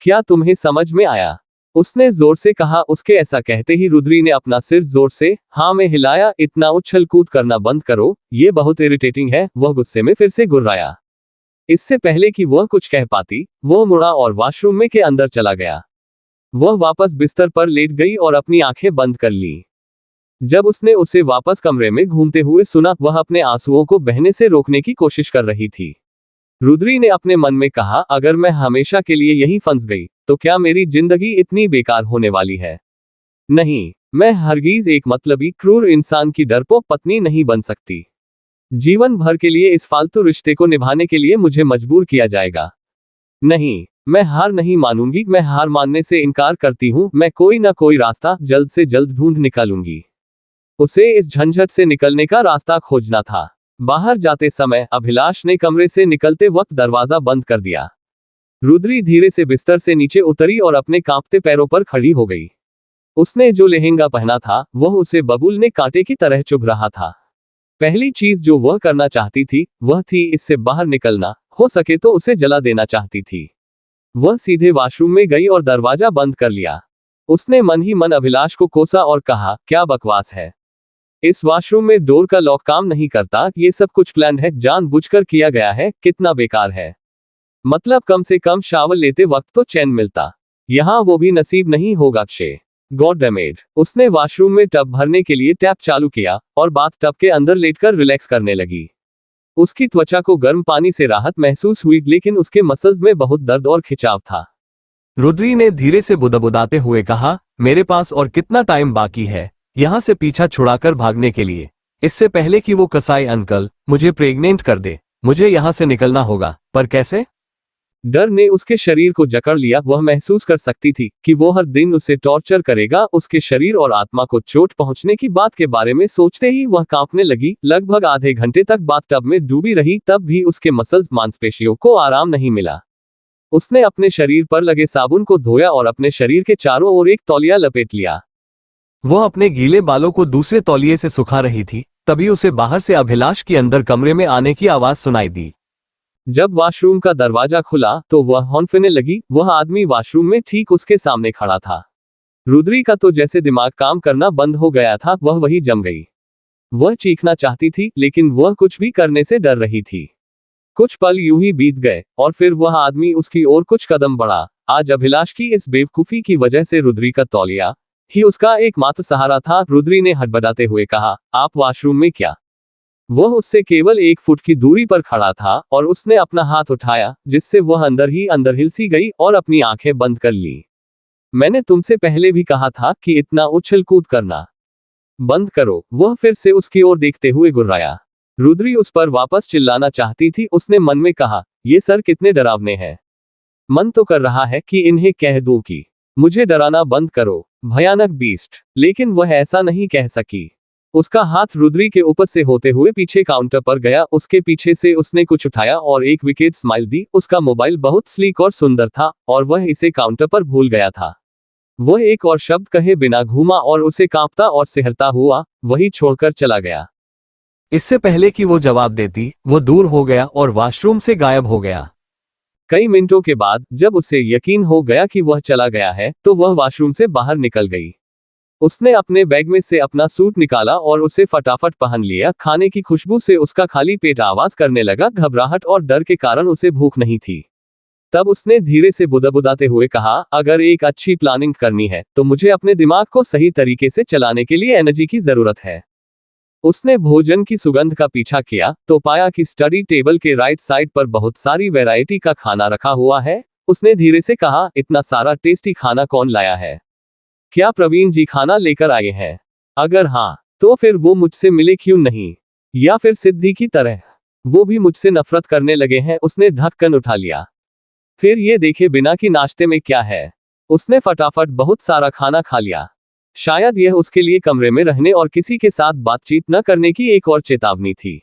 क्या तुम्हें समझ में आया? उसने जोर से कहा। उसके ऐसा कहते ही रुद्री ने अपना सिर जोर से हाँ में हिलाया। इतना उछल कूद करना बंद करो, ये बहुत इरिटेटिंग है। वह गुस्से में फिर से गुर्राया। इससे पहले कि वह कुछ कह पाती, वह मुड़ा और वॉशरूम में के अंदर चला गया। वह वापस बिस्तर पर लेट गई और अपनी आंखें बंद कर ली। जब उसने उसे वापस कमरे में घूमते हुए सुना, वह अपने आंसुओं को बहने से रोकने की कोशिश कर रही थी। रुद्री ने अपने मन में कहा, अगर मैं हमेशा के लिए यहीं फंस गई तो क्या मेरी जिंदगी इतनी बेकार होने वाली है? नहीं, मैं हरगिज एक मतलबी क्रूर इंसान की डरपोक पत्नी नहीं बन सकती। जीवन भर के लिए इस फालतू रिश्ते को निभाने के लिए मुझे मजबूर किया जाएगा। नहीं, मैं हार नहीं मानूंगी। मैं हार मानने से इनकार करती हूं। मैं कोई ना कोई रास्ता जल्द से जल्द ढूंढ निकालूंगी। उसे इस झंझट से निकलने का रास्ता खोजना था। बाहर जाते समय अभिलाष ने कमरे से निकलते वक्त दरवाजा बंद कर दिया। रुद्री धीरे से बिस्तर से नीचे उतरी और अपने कांपते पैरों पर खड़ी हो गई। उसने जो लहंगा पहना था वह उसे बबूल कांटे की तरह चुभ रहा था। पहली चीज जो वह करना चाहती थी वह थी इससे बाहर निकलना। हो सके तो उसे जला देना चाहती थी। वह सीधे वॉशरूम में गई और दरवाजा बंद कर लिया। उसने मन ही मन अभिलाष को कोसा और कहा, क्या बकवास है। इस वॉशरूम में डोर का लॉक काम नहीं करता। ये सब कुछ प्लान है, जानबूझकर किया गया है। कितना बेकार है। मतलब कम से कम शावर लेते वक्त तो चैन मिलता, यहां वो भी नसीब नहीं होगा। क्षे गॉड डैमेड। उसने वॉशरूम में टब भरने के लिए टैप चालू किया और बाथ टब के अंदर लेटकर रिलैक्स करने लगी। उसकी त्वचा को गर्म पानी से राहत महसूस हुई, लेकिन उसके मसल्स में बहुत दर्द और खिंचाव था। रुद्री ने धीरे से बुदबुदाते हुए कहा, मेरे पास और कितना टाइम बाकी है यहां से पीछा छुड़ाकर भागने के लिए, इससे पहले कि वो कसाई अंकल मुझे प्रेग्नेंट कर दे। मुझे यहां से निकलना होगा, पर कैसे? डर ने उसके शरीर को जकड़ लिया। वह महसूस कर सकती थी कि वो हर दिन उसे टॉर्चर करेगा। उसके शरीर और आत्मा को चोट पहुंचने की बात के बारे में सोचते ही वह कांपने लगी। लगभग आधे घंटे तक बाथटब में डूबी रही, तब भी उसके मसल्स मांसपेशियों को आराम नहीं मिला। उसने अपने शरीर पर लगे साबुन को धोया और अपने शरीर के चारों ओर एक तौलिया लपेट लिया। वह अपने गीले बालों को दूसरे तौलिए से सुखा रही थी, तभी उसे बाहर से अभिलाष की अंदर कमरे में आने की आवाज सुनाई दी। जब वॉशरूम का दरवाजा खुला तो वह हौंफने लगी। वह आदमी वॉशरूम में ठीक उसके सामने खड़ा था। रुद्री का तो जैसे दिमाग काम करना बंद हो गया था। वह वही जम गई। वह चीखना चाहती थी, लेकिन वह कुछ भी करने से डर रही थी। कुछ पल यूं ही बीत गए और फिर वह आदमी उसकी ओर कुछ कदम बढ़ा। आज अभिलाष की इस बेवकूफी की वजह से रुद्री का तौलिया ही उसका एकमात्र सहारा था। रुद्री ने हड़बड़ाते हुए कहा, आप वॉशरूम में क्या? वह उससे केवल 1 फुट की दूरी पर खड़ा था और उसने अपना हाथ उठाया, जिससे वह अंदर ही अंदर हिलसी गई और अपनी आंखें बंद कर ली। मैंने तुमसे पहले भी कहा था कि इतना उछल कूद करना बंद करो। वह फिर से उसकी ओर देखते हुए गुर्राया। रुद्री उस पर वापस चिल्लाना चाहती थी। उसने मन में कहा, ये सर कितने डरावने हैं। मन तो कर रहा है कि इन्हें कह दूं कि मुझे डराना बंद करो, भयानक बीस्ट, लेकिन वह ऐसा नहीं कह सकी। उसका हाथ रुद्री के ऊपर से होते हुए पीछे काउंटर पर गया। उसके पीछे से उसने कुछ उठाया और एक विकेट स्माइल दी। उसका मोबाइल बहुत स्लीक और सुंदर था और वह इसे काउंटर पर भूल गया था। वह एक और शब्द कहे बिना घूमा और उसे कांपता और सिहरता हुआ वही छोड़कर चला गया। इससे पहले कि वो जवाब देती, वो दूर हो गया और वॉशरूम से गायब हो गया। कई मिनटों के बाद जब उसे यकीन हो गया कि वह चला गया है, तो वह वॉशरूम से बाहर निकल गई। उसने अपने बैग में से अपना सूट निकाला और उसे फटाफट पहन लिया। खाने की खुशबू से उसका खाली पेट आवाज करने लगा। घबराहट और डर के कारण उसे भूख नहीं थी। तब उसने धीरे से बुदबुदाते हुए कहा, अगर एक अच्छी प्लानिंग करनी है तो मुझे अपने दिमाग को सही तरीके से चलाने के लिए एनर्जी की जरूरत है। उसने भोजन की सुगंध का पीछा किया तो पाया कि स्टडी टेबल के राइट साइड पर बहुत सारी वैरायटी का खाना रखा हुआ है। उसने धीरे से कहा, इतना सारा टेस्टी खाना कौन लाया है? क्या प्रवीण जी खाना लेकर आए हैं? अगर हाँ, तो फिर वो मुझसे मिले क्यों नहीं? या फिर सिद्धि की तरह वो भी मुझसे नफरत करने लगे हैं? उसने ढक्कन उठा लिया। फिर ये देखे बिना कि नाश्ते में क्या है। उसने फटाफट बहुत सारा खाना खा लिया। शायद यह उसके लिए कमरे में रहने और किसी के साथ बातचीत न करने की एक और चेतावनी थी।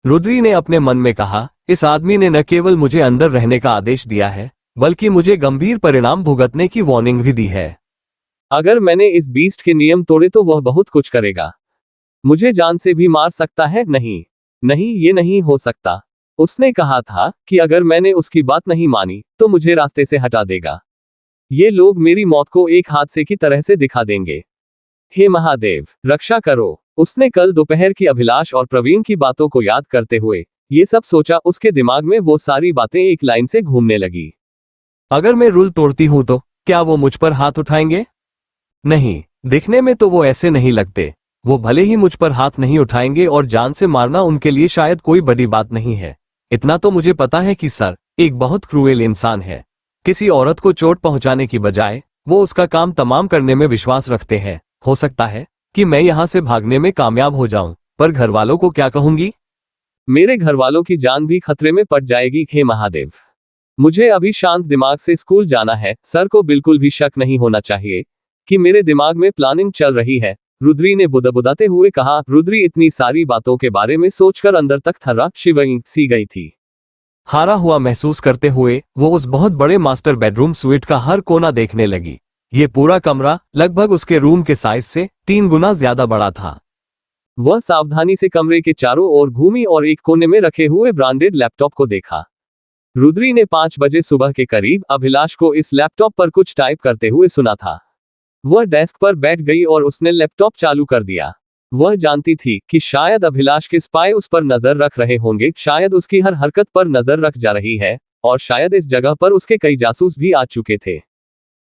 रुद्री ने अपने मन में कहा, इस आदमी ने न केवल मुझे अंदर रहने का आदेश दिया है, बल्कि मुझे गंभीर परिणाम भुगतने की वार्निंग भी दी है। अगर मैंने इस बीस्ट के नियम तोड़े तो वह बहुत कुछ करेगा। मुझे जान से भी मार सकता है। नहीं नहीं, ये नहीं हो सकता। उसने कहा था कि अगर मैंने उसकी बात नहीं मानी तो मुझे रास्ते से हटा देगा। ये लोग मेरी मौत को एक हादसे की तरह से दिखा देंगे। हे महादेव, रक्षा करो। उसने कल दोपहर की अभिलाष और प्रवीण की बातों को याद करते हुए ये सब सोचा। उसके दिमाग में वो सारी बातें एक लाइन से घूमने लगी। अगर मैं रूल तोड़ती हूं तो क्या वो मुझ पर हाथ उठाएंगे? नहीं, दिखने में तो वो ऐसे नहीं लगते। वो भले ही मुझ पर हाथ नहीं उठाएंगे और जान से मारना उनके लिए शायद कोई बड़ी बात नहीं है। इतना तो मुझे पता है कि सर एक बहुत क्रूएल इंसान है। किसी औरत को चोट पहुंचाने की बजाय वो उसका काम तमाम करने में विश्वास रखते हैं। हो सकता है कि मैं यहां से भागने में कामयाब हो जाऊं, पर घर वालों को क्या कहूंगी? मेरे घर वालों की जान भी खतरे में पड़ जाएगी। हे महादेव, मुझे अभी शांत दिमाग से स्कूल जाना है। सर को बिल्कुल भी शक नहीं होना चाहिए कि मेरे दिमाग में प्लानिंग चल रही है। रुद्री ने बुदबुदाते हुए कहा। रुद्री इतनी सारी बातों के बारे में सोचकर अंदर तक थर्रा शिवंग सी गई थी। हारा हुआ महसूस करते हुए वो उस बहुत बड़े मास्टर बेडरूम स्वीट का हर कोना देखने लगी। ये पूरा कमरा लगभग उसके रूम के साइज से 3 गुना ज्यादा बड़ा था। वह सावधानी से कमरे के चारों ओर घूमी और एक कोने में रखे हुए ब्रांडेड लैपटॉप को देखा। रुद्री ने 5 बजे सुबह के करीब अभिलाष को इस लैपटॉप पर कुछ टाइप करते हुए सुना था। वह डेस्क पर बैठ गई और उसने लैपटॉप चालू कर दिया। वह जानती थी कि शायद अभिलाष के स्पाई उस पर नजर रख रहे होंगे। शायद उसकी हर हरकत पर नजर रख जा रही है और शायद इस जगह पर उसके कई जासूस भी आ चुके थे,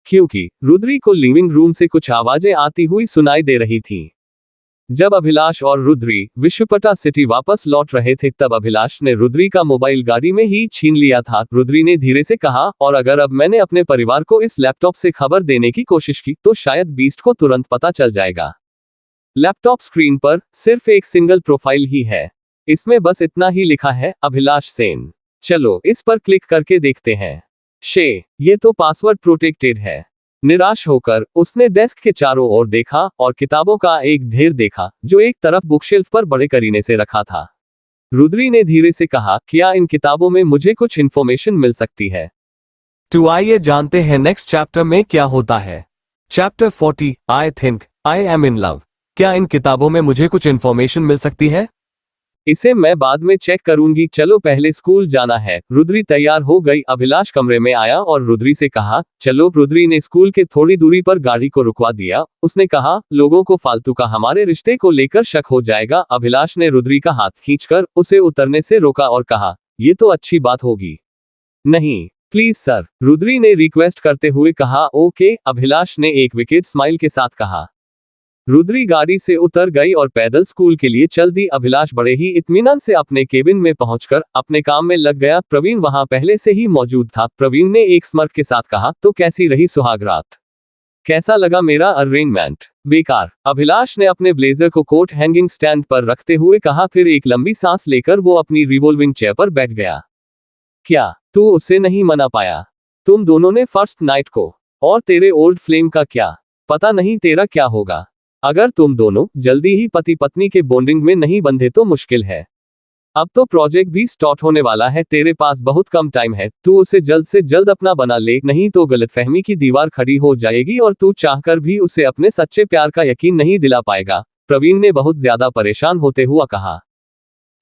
क्योंकि रुद्री को लिविंग रूम से कुछ आवाजें आती हुई सुनाई दे रही थीं। जब अभिलाष और रुद्री विश्वपटा सिटी वापस लौट रहे थे तब अभिलाष ने रुद्री का मोबाइल गाड़ी में ही छीन लिया था। रुद्री ने धीरे से कहा, और अगर अब मैंने अपने परिवार को इस लैपटॉप से खबर देने की कोशिश की तो शायद बीस्ट को तुरंत पता चल जाएगा। लैपटॉप स्क्रीन पर सिर्फ एक सिंगल प्रोफाइल ही है। इसमें बस इतना ही लिखा है, अभिलाष सेन। चलो इस पर क्लिक करके देखते हैं। ये तो पासवर्ड प्रोटेक्टेड है। निराश होकर उसने डेस्क के चारों ओर देखा और किताबों का एक ढेर देखा जो एक तरफ बुकशेल्फ पर बड़े करीने से रखा था। रुद्री ने धीरे से कहा, क्या इन किताबों में मुझे कुछ इन्फॉर्मेशन मिल सकती है? तो आइए जानते हैं नेक्स्ट चैप्टर में क्या होता है। Chapter 40, I think I am in love. क्या इन किताबों में मुझे कुछ इन्फॉर्मेशन मिल सकती है? इसे मैं बाद में चेक करूंगी। चलो पहले स्कूल जाना है। रुद्री तैयार हो गई। अभिलाष कमरे में आया और रुद्री से कहा, चलो। रुद्री ने स्कूल के थोड़ी दूरी पर गाड़ी को रुकवा दिया। उसने कहा, लोगों को फालतू का हमारे रिश्ते को लेकर शक हो जाएगा। अभिलाष ने रुद्री का हाथ खींचकर उसे उतरने से रोका और कहा, ये तो अच्छी बात होगी। नहीं प्लीज सर, रुद्री ने रिक्वेस्ट करते हुए कहा। ओके, अभिलाष ने एक विकेट स्माइल के साथ कहा। रुद्री गाड़ी से उतर गई और पैदल स्कूल के लिए चल दी। अभिलाष बड़े ही इत्मीनान से अपने केबिन में पहुंचकर अपने काम में लग गया। प्रवीण वहां पहले से ही मौजूद था। प्रवीण ने एक स्मर्क के साथ कहा, तो कैसी रही सुहाग रात? कैसा लगा मेरा अरेंजमेंट? बेकार, अभिलाष ने अपने ब्लेजर को कोट हैंगिंग स्टैंड पर रखते हुए कहा, फिर एक लंबी सांस लेकर वो अपनी रिवॉल्विंग चेयर पर बैठ गया। क्या तू उसे नहीं मना पाया? तुम दोनों ने फर्स्ट नाइट को, और तेरे ओल्ड फ्लेम का क्या? पता नहीं तेरा क्या होगा। अगर तुम दोनों जल्दी ही पति पत्नी के बॉन्डिंग में नहीं बंधे तो मुश्किल है। अब तो प्रोजेक्ट भी स्टार्ट होने वाला है, तेरे पास बहुत कम टाइम है, तू उसे जल्द से जल्द अपना बना ले, नहीं तो गलतफहमी की दीवार खड़ी हो जाएगी और तू चाहकर भी उसे अपने सच्चे प्यार का यकीन नहीं दिला पाएगा, प्रवीण ने बहुत ज्यादा परेशान होते हुआ कहा।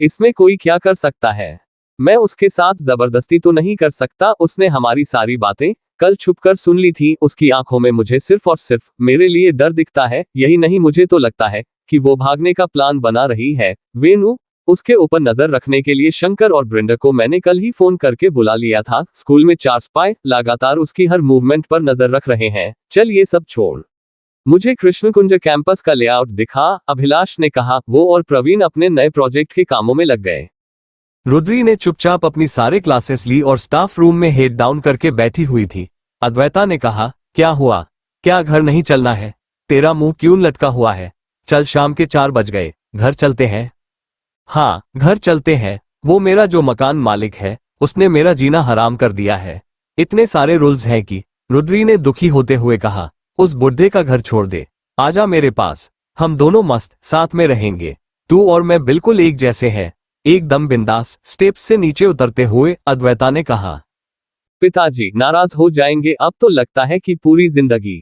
इसमें कोई क्या कर सकता है? मैं उसके साथ जबरदस्ती तो नहीं कर सकता, उसने हमारी सारी बातें कल छुपकर सुन ली थी, उसकी आंखों में मुझे सिर्फ और सिर्फ मेरे लिए डर दिखता है, यही नहीं मुझे तो लगता है कि वो भागने का प्लान बना रही है। वेणु, उसके ऊपर नजर रखने के लिए शंकर और ब्रिंडा को मैंने कल ही फोन करके बुला लिया था, स्कूल में 4 स्पाई लगातार उसकी हर मूवमेंट पर नजर रख रहे हैं। चल ये सब छोड़, मुझे कृष्णकुंज कैंपस का लेआउट दिखा, अभिलाष ने कहा। वो और प्रवीण अपने नए प्रोजेक्ट के कामों में लग गए। रुद्री ने चुपचाप अपनी सारे क्लासेस ली और स्टाफ रूम में हेड डाउन करके बैठी हुई थी। अद्वैता ने कहा, क्या हुआ? क्या घर नहीं चलना है? तेरा मुंह क्यों लटका हुआ है? चल, शाम के 4 बज गए, घर चलते हैं। हाँ, घर चलते हैं। वो मेरा जो मकान मालिक है, उसने मेरा जीना हराम कर दिया है। इतने सारे रूल्स हैं कि, रुद्री ने दुखी होते हुए कहा, उस बुढ़े का घर छोड़ दे, आजा मेरे पास, हम दोनों मस्त साथ में रहेंगे। तू और मैं बिल्कुल एक जैसे हैं, एकदम बिंदास। स्टेप्स से नीचे उतरते हुए अद्वैता ने कहा। पिताजी नाराज हो जाएंगे, अब तो लगता है कि पूरी जिंदगी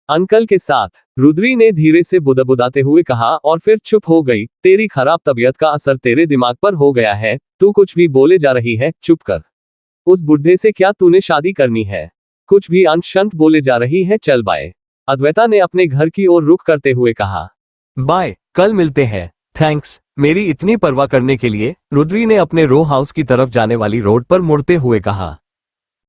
अंकल के साथ, रुद्री ने धीरे से बुदबुदाते हुए कहा, और फिर चुप हो गई। तेरी खराब तबीयत का असर तेरे दिमाग पर हो गया है, तू कुछ भी बोले जा रही है, चुप कर। उस बुढ़े से क्या तूने शादी करनी है? कुछ भी अनशंत बोले जा रही है, चल बाय, अद्वैता ने अपने घर की ओर रुख करते हुए कहा। बाय, कल मिलते हैं, थैंक्स मेरी इतनी परवाह करने के लिए, रुद्री ने अपने रो हाउस की तरफ जाने वाली रोड पर मुड़ते हुए कहा।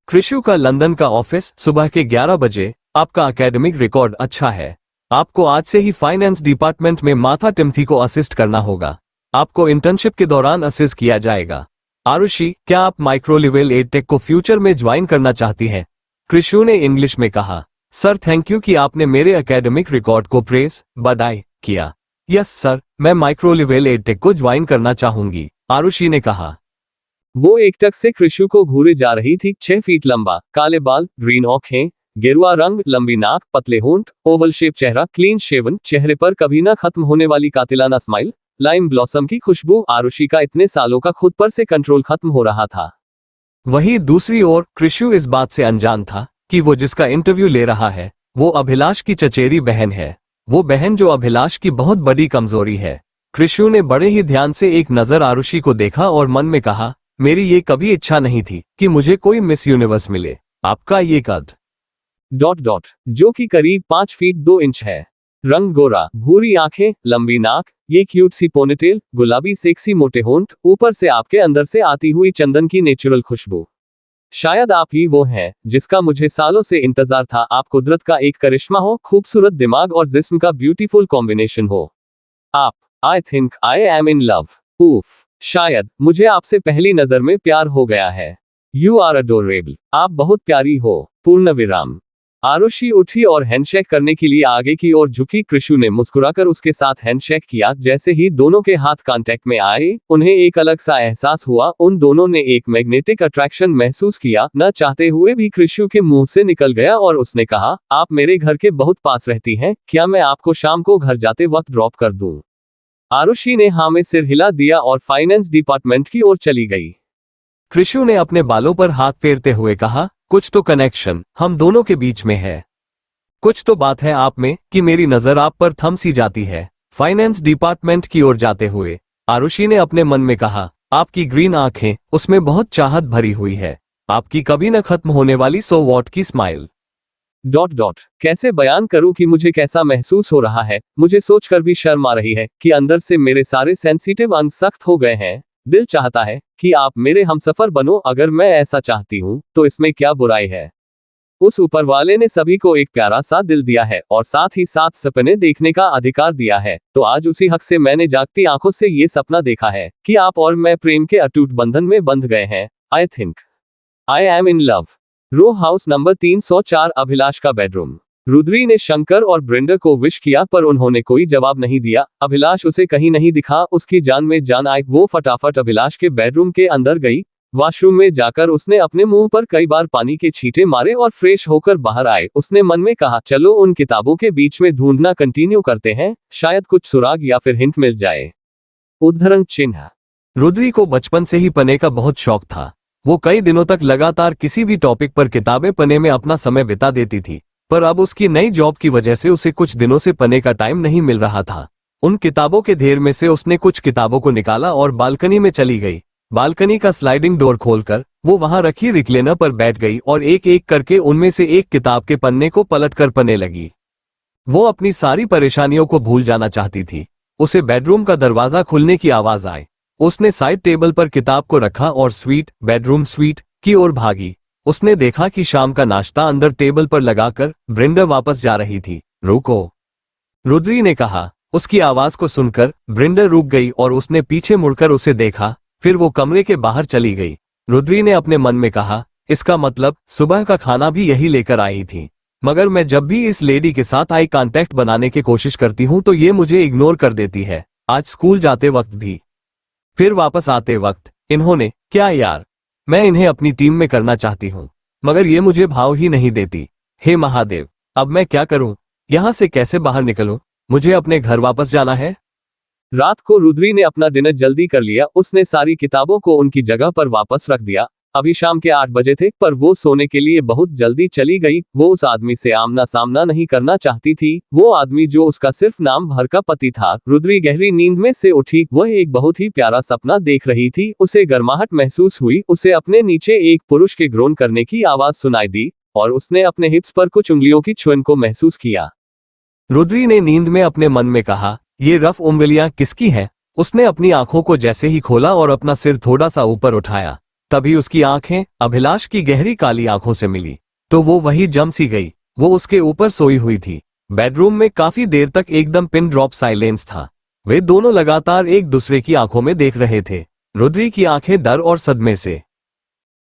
कृषु का लंदन का ऑफिस, सुबह के 11 बजे। आपका एकेडमिक रिकॉर्ड अच्छा है, आपको आज से ही फाइनेंस डिपार्टमेंट में माथा टिम्थी को असिस्ट करना होगा, आपको इंटर्नशिप के दौरान असिस्ट किया जाएगा। आरुषि, क्या आप माइक्रो लेवल एडटेक को फ्यूचर में ज्वाइन करना चाहती हैं? कृषु ने इंग्लिश में कहा। सर, थैंक यू कि आपने मेरे एकेडमिक रिकॉर्ड को प्रेस बधाई किया। यस सर, मैं माइक्रो लेवल एडटेक को ज्वाइन करना चाहूंगी, आरुषि ने कहा। वो एकटक से कृषु को घूरे जा रही थी। 6 फीट लंबा, काले बाल, ग्रीन आंखें, गेरुआ रंग, लंबी नाक, पतले होंठ, ओवल शेप चेहरा, क्लीन शेवन, चेहरे पर कभी ना खत्म होने वाली कातिलाना स्माइल, लाइम ब्लॉसम की खुशबू। आरुषि का इतने सालों का खुद पर से कंट्रोल खत्म हो रहा था। वहीं दूसरी ओर कृषु इस बात से अनजान था कि वो जिसका इंटरव्यू ले रहा है, वो अभिलाष की चचेरी बहन है, वो बहन जो अभिलाष की बहुत बड़ी कमजोरी है। कृषु ने बड़े ही ध्यान से एक नजर आरुषि को देखा और मन में कहा, मेरी ये कभी इच्छा नहीं थी कि मुझे कोई मिस यूनिवर्स मिले। आपका ये कद ... जो कि करीब 5 फीट 2 इंच है। रंग गोरा, भूरी आंखें, लंबी नाक, ये क्यूट सी पोनीटेल, गुलाबी सेक्सी मोटे होंठ, ऊपर से आपके अंदर से आती हुई चंदन की नेचुरल खुशबू। शायद आप ही वो हैं जिसका मुझे सालों से इंतजार था। आप कुदरत का एक करिश्मा हो, खूबसूरत दिमाग और जिस्म का ब्यूटीफुल कॉम्बिनेशन हो। आप, आई think I am in love. उफ, शायद मुझे आपसे पहली नजर में प्यार हो गया है। यू आर अडोरेबल, आप बहुत प्यारी हो। पूर्ण विराम। आरुषि उठी और हैंडशेक करने के लिए आगे की ओर झुकी। कृषु ने मुस्कुराकर उसके साथ हैंडशेक किया। जैसे ही दोनों के हाथ कांटेक्ट में आए, उन्हें एक अलग सा एहसास हुआ। उन दोनों ने एक मैग्नेटिक अट्रैक्शन महसूस किया। न चाहते हुए भी कृषु के मुंह से निकल गया और उसने कहा, आप मेरे घर के बहुत पास रहती हैं, क्या मैं आपको शाम को घर जाते वक्त ड्रॉप कर दूं? आरुषि ने हाँ में सिर हिला दिया और फाइनेंस डिपार्टमेंट की ओर चली गई। कृषु ने अपने बालों पर हाथ फेरते हुए कहा, कुछ तो कनेक्शन हम दोनों के बीच में है, कुछ तो बात है आप में कि मेरी नजर आप पर थम सी जाती है। फाइनेंस डिपार्टमेंट की ओर जाते हुए आरुषि ने अपने मन में कहा, आपकी ग्रीन आंखें, उसमें बहुत चाहत भरी हुई है, आपकी कभी न खत्म होने वाली सो वॉट की स्माइल ... कैसे बयान करूं कि मुझे कैसा महसूस हो रहा है? मुझे सोचकर भी शर्म आ रही है कि अंदर से मेरे सारे सेंसिटिव अंग सख्त हो गए हैं। दिल चाहता है कि आप मेरे हमसफर बनो। अगर मैं ऐसा चाहती हूं तो इसमें क्या बुराई है? उस ऊपर वाले ने सभी को एक प्यारा सा दिल दिया है और साथ ही साथ सपने देखने का अधिकार दिया है, तो आज उसी हक से मैंने जागती आंखों से ये सपना देखा है कि आप और मैं प्रेम के अटूट बंधन में बंध गए हैं। I think I am in love. Row house number 304, Abhilash का बेडरूम। रुद्री ने शंकर और ब्रिंडा को विश किया पर उन्होंने कोई जवाब नहीं दिया। अभिलाष उसे कहीं नहीं दिखा। उसकी जान में जान आई। वो फटाफट अभिलाष के बेडरूम के अंदर गई। वॉशरूम में जाकर उसने अपने मुंह पर कई बार पानी के छींटे मारे और फ्रेश होकर बाहर आए। उसने मन में कहा, चलो उन किताबों के बीच में ढूंढना कंटिन्यू करते हैं, शायद कुछ सुराग या फिर हिंट मिल जाए। उद्धरण चिन्ह। रुद्री को बचपन से ही पढ़ने का बहुत शौक था। वो कई दिनों तक लगातार किसी भी टॉपिक पर किताबें पढ़ने में अपना समय बिता देती थी, पर अब उसकी नई जॉब की वजह से उसे कुछ दिनों से पढ़ने का टाइम नहीं मिल रहा था। उन किताबों के ढेर में से उसने कुछ किताबों को निकाला और बालकनी में चली गई। बालकनी का स्लाइडिंग डोर खोलकर वो वहां रखी रिक्लेनर पर बैठ गई और एक एक करके उनमें से एक किताब के पन्ने को पलटकर पढ़ने लगी। वो अपनी सारी परेशानियों को भूल जाना चाहती थी। उसे बेडरूम का दरवाजा खुलने की आवाज आई। उसने साइड टेबल पर किताब को रखा और बेडरूम स्वीट की ओर भागी। उसने देखा कि शाम का नाश्ता अंदर टेबल पर लगाकर ब्रिंडा वापस जा रही थी। रुको, रुद्री ने कहा। उसकी आवाज को सुनकर ब्रिंडा रुक गई और उसने पीछे मुड़कर उसे देखा। फिर वो कमरे के बाहर चली गई। रुद्री ने अपने मन में कहा, इसका मतलब सुबह का खाना भी यही लेकर आई थी, मगर मैं जब भी इस लेडी के साथ आई कांटेक्ट बनाने की कोशिश करती हूं तो ये मुझे इग्नोर कर देती है। आज स्कूल जाते वक्त भी, फिर वापस आते वक्त। इन्होंने क्या यार, मैं इन्हें अपनी टीम में करना चाहती हूं, मगर ये मुझे भाव ही नहीं देती। हे महादेव, अब मैं क्या करूं? यहां से कैसे बाहर निकलूं? मुझे अपने घर वापस जाना है। रात को रुद्री ने अपना डिनर जल्दी कर लिया। उसने सारी किताबों को उनकी जगह पर वापस रख दिया। अभी शाम के 8 बजे थे, पर वो सोने के लिए बहुत जल्दी चली गई। वो उस आदमी से आमना सामना नहीं करना चाहती थी, वो आदमी जो उसका सिर्फ नाम भर का पति था। रुद्री गहरी नींद में से उठी। वह एक बहुत ही प्यारा सपना देख रही थी। उसे गर्माहट महसूस हुई। उसे अपने नीचे एक पुरुष के ग्रोन करने की आवाज सुनाई दी और उसने अपने हिप्स पर कुछ उंगलियों की छुअन को महसूस किया। रुद्री ने नींद में अपने मन में कहा, ये रफ उंगलियां किसकी हैं? उसने अपनी आंखों को जैसे ही खोला और अपना सिर थोड़ा सा ऊपर उठाया, तभी उसकी आंखें अभिलाष की गहरी काली आंखों से मिली, तो वो वही जम सी गई। वो उसके ऊपर सोई हुई थी। बेडरूम में काफी देर तक एकदम पिन ड्रॉप साइलेंस था। वे दोनों लगातार एक दूसरे की आंखों में देख रहे थे। रुद्री की आंखें डर और सदमे से